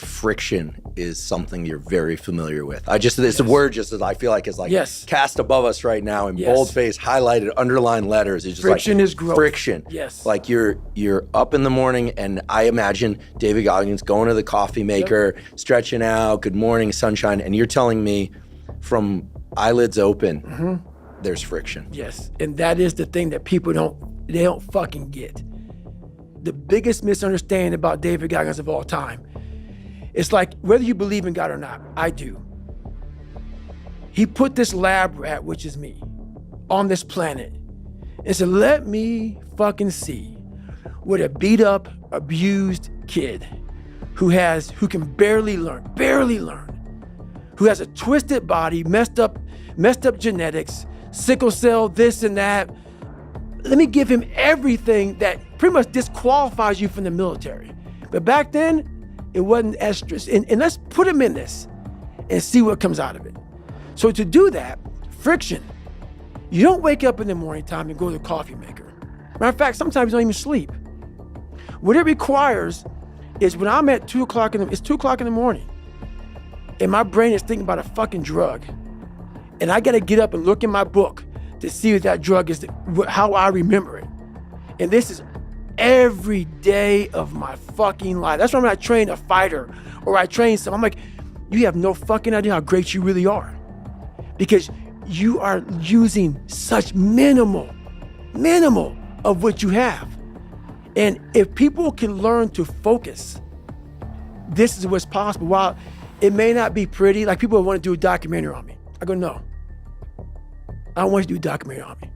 friction is something you're very familiar with. It's a word just as I feel like is like cast above us right now in boldface, highlighted, underlined letters. It's just friction like is growth. Friction. Yes. Like you're up in the morning and I imagine David going to the coffee maker, stretching out, good morning, sunshine, and you're telling me from eyelids open, there's friction. Yes, and that is the thing that people don't fucking get. The biggest misunderstanding about Davidgoggins of all time, it's like, whether you believe in God or not, I do. He put this lab rat, which is me, on this planet and said, let me fucking see what a beat up, abused kid who can barely learn, who has a twisted body, messed up genetics, sickle cell, this and that. Let me give him everything that pretty much disqualifies you from the military. But back then, it wasn't as strict. And let's put him in this and see what comes out of it. So to do that, friction. You don't wake up in the morning time and go to the coffee maker. Matter of fact, sometimes you don't even sleep. What it requires is when I'm at 2 o'clock it's 2 o'clock in the morning and my brain is thinking about a fucking drug. And I gotta get up and look in my book to see if that drug is how I remember it. And this is every day of my fucking life. That's why when I train a fighter or I train someone, I'm like, you have no fucking idea how great you really are. Because you are using such minimal of what you have. And if people can learn to focus, this is what's possible. While it may not be pretty, like people want to do a documentary on me. I go, no. I don't want you to do a documentary on me.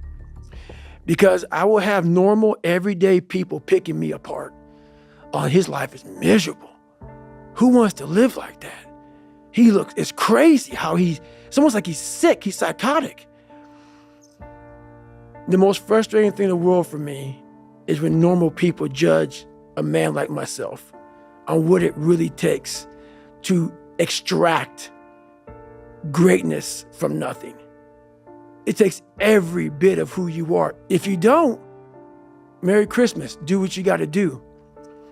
Because I will have normal, everyday people picking me apart. Oh, his life is miserable. Who wants to live like that? It's crazy how it's almost like he's sick, he's psychotic. The most frustrating thing in the world for me is when normal people judge a man like myself on what it really takes to extract greatness from nothing. It takes every bit of who you are. If you don't, Merry Christmas, do what you gotta do.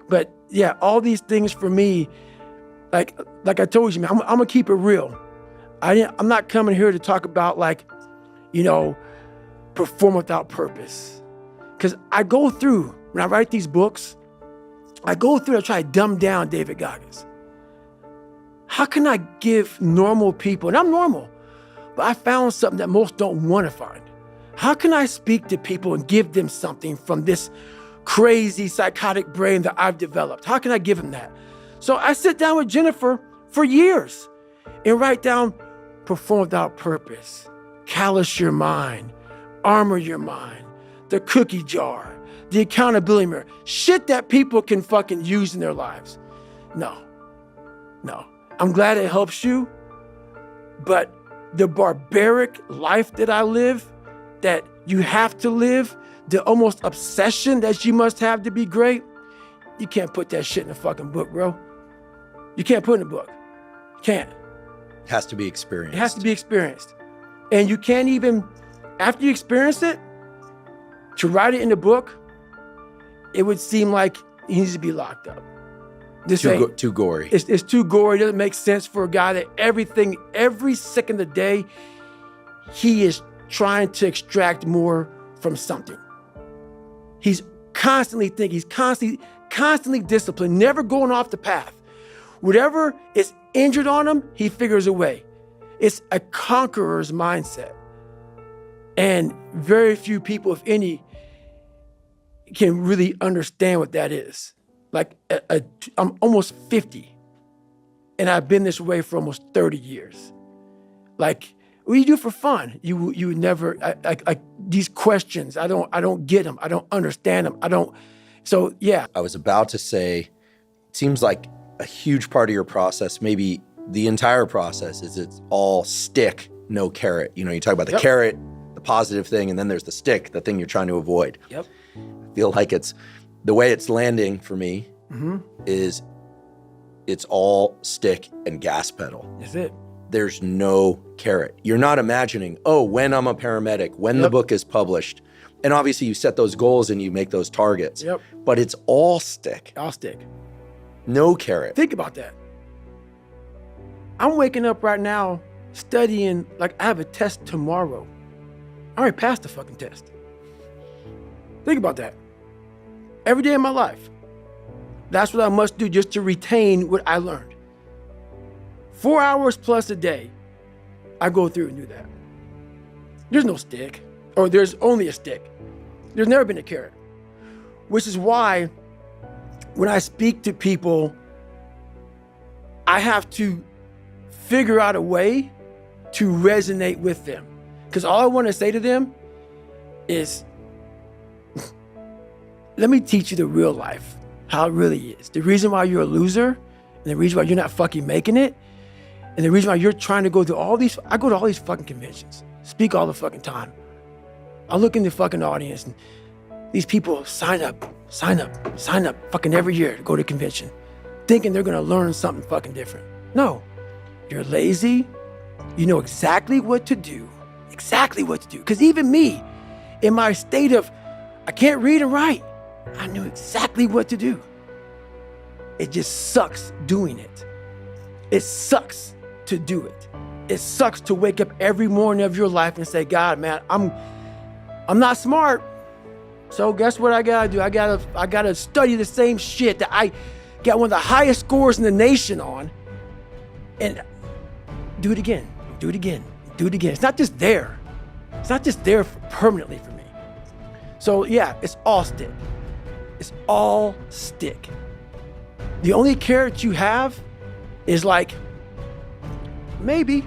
But yeah, all these things for me, like I told you, man, I'm gonna keep it real. I'm not coming here to talk about perform without purpose. Because I go through, when I write these books, I try to dumb down Davidgoggins. How can I give normal people, and I'm normal, but I found something that most don't want to find. How can I speak to people and give them something from this crazy psychotic brain that I've developed? How can I give them that? So I sit down with Jennifer for years and write down perform without purpose, callous your mind, armor your mind, the cookie jar, the accountability mirror, shit that people can fucking use in their lives. No. I'm glad it helps you, but the barbaric life that I live, that you have to live, the almost obsession that you must have to be great, you can't put that shit in a fucking book, bro. You can't put it in a book. You can't. It has to be experienced. It has to be experienced. And you can't even, after you experience it, to write it in a book, it would seem like he needs to be locked up. Too gory. It's too gory. It doesn't make sense for a guy that every second of the day, he is trying to extract more from something. He's constantly thinking, he's constantly disciplined, never going off the path. Whatever is injured on him, he figures a way. It's a conqueror's mindset. And very few people, if any, can really understand what that is. Like, I'm almost 50, and I've been this way for almost 30 years. Like, what do you do for fun? You would never, like these questions, I don't get them. I don't understand them. So yeah. I was about to say, it seems like a huge part of your process, maybe the entire process, is it's all stick, no carrot. You talk about the carrot, the positive thing, and then there's the stick, the thing you're trying to avoid. Yep. I feel like the way it's landing for me is it's all stick and gas pedal. That's it. There's no carrot. You're not imagining, when I'm a paramedic, when the book is published. And obviously you set those goals and you make those targets. Yep. But it's all stick. All stick. No carrot. Think about that. I'm waking up right now studying like I have a test tomorrow. I already passed the fucking test. Think about that. Every day of my life. That's what I must do just to retain what I learned. 4 hours plus a day, I go through and do that. There's no stick, or there's only a stick. There's never been a carrot. Which is why when I speak to people, I have to figure out a way to resonate with them. Because all I want to say to them is, let me teach you the real life, how it really is. The reason why you're a loser, and the reason why you're not fucking making it, and the reason why you're trying to go through all these, I go to all these fucking conventions, speak all the fucking time. I look in the fucking audience and these people sign up fucking every year to go to convention, thinking they're gonna learn something fucking different. No, you're lazy. You know exactly what to do. Because even me, in my state of, I can't read and write, I knew exactly what to do. It just sucks doing it. It sucks to do it. It sucks to wake up every morning of your life and say, God, man, I'm not smart. So guess what I gotta do? I gotta study the same shit that I got one of the highest scores in the nation on, and do it again. It's not just there. It's not just there permanently for me. So yeah, it's all stick. It's all stick. The only carrot you have is like, maybe.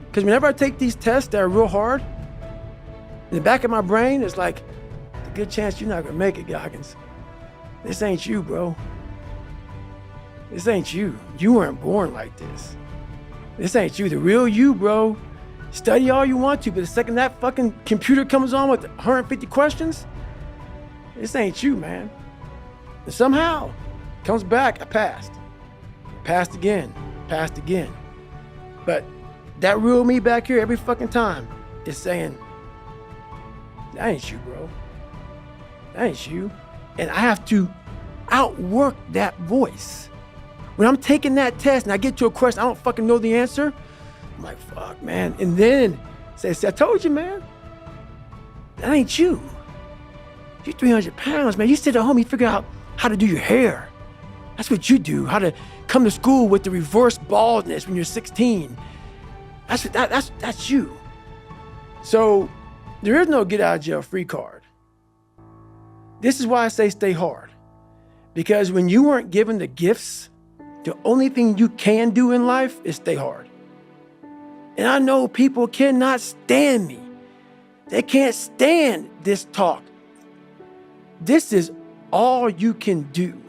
Because whenever I take these tests that are real hard, in the back of my brain, it's like, a good chance you're not gonna make it, Goggins. This ain't you, bro. This ain't you. You weren't born like this. This ain't you. The real you, bro. Study all you want to, but the second that fucking computer comes on with 150 questions, this ain't you, man. And somehow, comes back, I passed. Passed again. But that real me back here every fucking time is saying, that ain't you, bro. That ain't you. And I have to outwork that voice. When I'm taking that test and I get to a question, I don't fucking know the answer, I'm like, fuck, man. And then say, I told you, man, that ain't you. You're 300 pounds, man. You sit at home, you figure out how to do your hair. That's what you do. How to come to school with the reverse baldness when you're 16. That's you. So there is no get out of jail free card. This is why I say stay hard. Because when you weren't given the gifts, the only thing you can do in life is stay hard. And I know people cannot stand me. They can't stand this talk. This is all you can do.